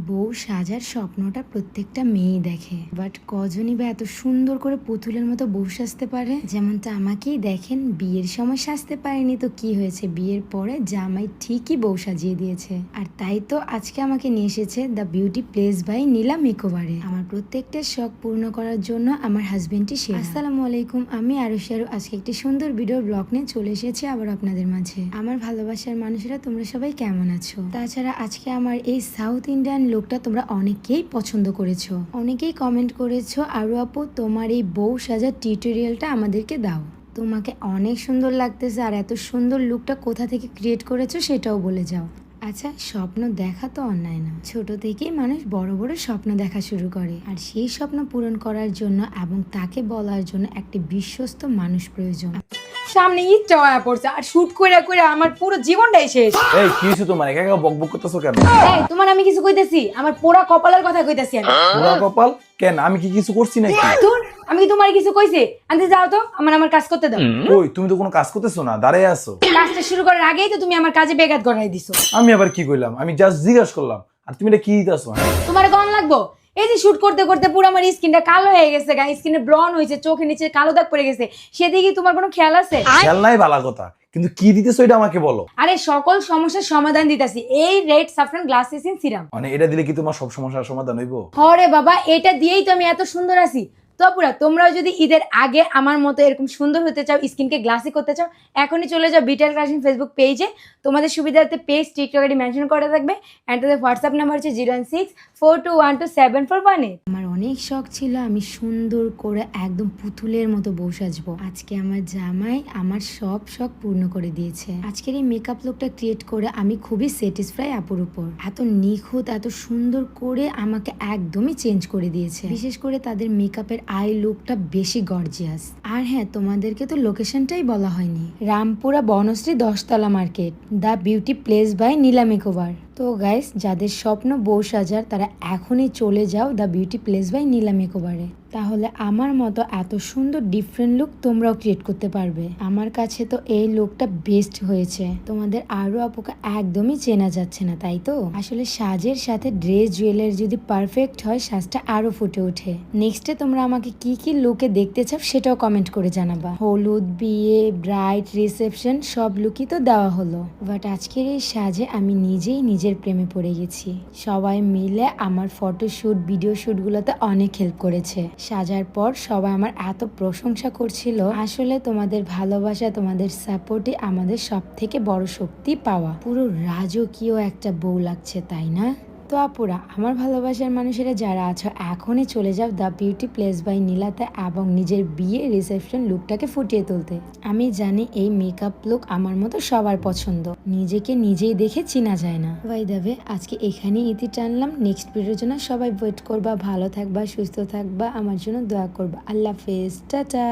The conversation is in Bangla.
বউ সাজার স্বপ্নটা প্রত্যেকটা মেয়েই দেখে, বাট কজনই বা এত সুন্দর করে পুতুলের মতো বউ সাজতে পারে। যেমনটা আমাকেই দেখেন, বিয়ের সময় সাজতে পারিনি তো কি হয়েছে, বিয়ের পরে জামাই ঠিকই বউ সাজিয়ে দিয়েছে। আর তাই তো আজকে আমাকে নিয়ে এসেছে the beauty place by Nila মেকওভারে আমার প্রত্যেকটা শখ পূর্ণ করার জন্য আমার হাজবেন্ডটি সেরা। আসসালামু আলাইকুম, আমি আরুষি আরু আজকে একটি সুন্দর ভিডিও ব্লগ নিয়ে চলে এসেছি আবার আপনাদের মাঝে। আমার ভালোবাসার মানুষেরা তোমরা সবাই কেমন আছো? তাছাড়া আজকে আমার এই সাউথ ইন্ডিয়ান লুকটা তোমরা অনেকেই পছন্দ করেছো, অনেকেই কমেন্ট করেছো আরু আপু তোমার এই বউ সাজার টিউটোরিয়ালটা আমাদেরকে দাও, তোমাকে অনেক সুন্দর লাগতেছে, আর এত সুন্দর লুকটা কোথা থেকে ক্রিয়েট করেছো সেটাও বলে যাও। আচ্ছা, স্বপ্ন দেখা তো অন্যায় না, ছোট থেকেই মানুষ বড় বড় স্বপ্ন দেখা শুরু করে, আর সেই স্বপ্ন পূরণ করার জন্য এবং তাকে বলার জন্য একটি বিশ্বস্ত মানুষ প্রয়োজন। সামনে ঈদটা হয়ে পড়ছে আর শুট করে করে আমার পুরো জীবনটাই শেষ। এই কি হইছে তোমার? একা একা বকবক করতেছো কেন? এই তোমার আমি কিছু কইতেছি? আমার পোড়া কপালের কথা কইতাছি আমি। পুরা কপাল কেন? আমি কি কিছু করছি নাকি? ধুর, আমি কি তোমার কিছু কইছি? আনতে যাও তো, আমার কাজ করতে দাও। ওই তুমি তো কোনো কাজ করতেছো না, দাঁড়ায় আছো। কাজটা শুরু করার আগেই তো তুমি আমার কাজে বেঘাত ঘটাই দিছো। আমি আবার কি কইলাম? আমি জাস্ট জিজ্ঞাসা করলাম, আর তুমি এটা কি দিতেছো? তোমার গম লাগবো? এই যে শুট করতে করতে পুরো আমার স্কিনটা কালো হয়ে গেছে, স্কিনে ব্রন হয়েছে, চোখের নিচে কালো দাগ পড়ে গেছে, সেদিকে তোমার কোনো খেয়াল আছে? খেয়াল নাই ভালো কথা, কিন্তু কি দিতেছো এটা আমাকে বলো। আরে সকল সমস্যার সমাধান দিতাছি এই রেড সাফরান গ্লাসিসিন সিরাম। মানে এটা দিলে কি তোমার সব সমস্যার সমাধান হইবো? হরে বাবা, এটা দিয়েই তো আমি এত সুন্দর আছি। তো পুরা তোমরাও যদি ঈদের আগে আমার মতো এরকম সুন্দর হতে চাও, স্কিনকে গ্লাসি করতে চাও, এখনই চলে যাও বিটাল ক্রাশিং ফেসবুক পেজে। তোমাদের সুবিধার্থে পেজ টিকটকে মেনশন করা থাকবে, অ্যান্ড তাদের হোয়াটসঅ্যাপ নাম্বার হচ্ছে 01642127418। আমার অনেক শখ ছিল আমি সুন্দর করে একদম পুতুলের মতো বউ সাজবো। আজকে আমার জামাই আমার সব শখ পূর্ণ করে দিয়েছে। আজকের এই মেকআপ লুকটা ক্রিয়েট করে আমি খুবই স্যাটিসফাই আপুর উপর। এত নিখুঁত, এত সুন্দর করে আমাকে একদমই চেঞ্জ করে দিয়েছে। বিশেষ করে তাদের মেকআপের আই লুকটা বেশি গর্জিয়াস। আর হ্যাঁ, তোমাদেরকে তো লোকেশনটাই বলা হয়নি, রামপুরা বনশ্রী 10তলা market, the beauty place by Nila makeover. তো গাইস, যাদের স্বপ্ন বউ সাজার তারা এখনই চলে যাও the beauty place by Nila মেকওভারে, তাহলে আমার মতো এত সুন্দর ডিফারেন্ট লুক তোমরাও ক্রিয়েট করতে পারবে। আমার কাছে তো এই লুকটা বেস্ট হয়েছে, তোমাদের আরো আপুকে একদমই চেনা যাচ্ছে না, তাই তো? আসলে সাজের সাথে ড্রেস জুয়েলারি যদি পারফেক্ট হয়, সাজটা আরো ফুটে ওঠে। নেক্সটে তোমরা আমাকে কি কি লুকে দেখতে চাও সেটাও কমেন্ট করে জানাবা। হলুদ, বিয়ে, ব্রাইড, রিসেপশন সব লুকই তো দেওয়া হলো, বাট আজকের এই সাজে আমি নিজেই নিজের প্রেমে পড়ে গেছি। সবাই মিলে আমার ফটোশুট, ভিডিও শুট গুলোতে অনেক হেল্প করেছে। সাজার পর সবাই আমার এত প্রশংসা করছিল। আসলে তোমাদের ভালোবাসা, তোমাদের সাপোর্টই আমাদের সব থেকে বড় শক্তি পাওয়া। পুরো রাজকীয় একটা বউ লাগছে, তাই না? তো আপুরা, আমার ভালোবাসার মানুষেরা যারা আছো, এখনই চলে যাও দ্য বিউটি প্লেস বাই নীলাতে এবং নিজের বিয়ে রিসেপশন লুকটাকে ফুটিয়ে তুলতে। আমি জানি এই মেকআপ লুক আমার মতো সবার পছন্দ, নিজেকে নিজেই দেখে চিনা যায় না। বাই দ্য ওয়ে, আজকে এখানেই ইতি টানলাম। নেক্সট ভিডিওর জন্য সবাই ওয়েট করবা, ভালো থাকবা, সুস্থ থাকবা, আমার জন্য দোয়া করবা। আল্লাহ হাফেজ, টাটা।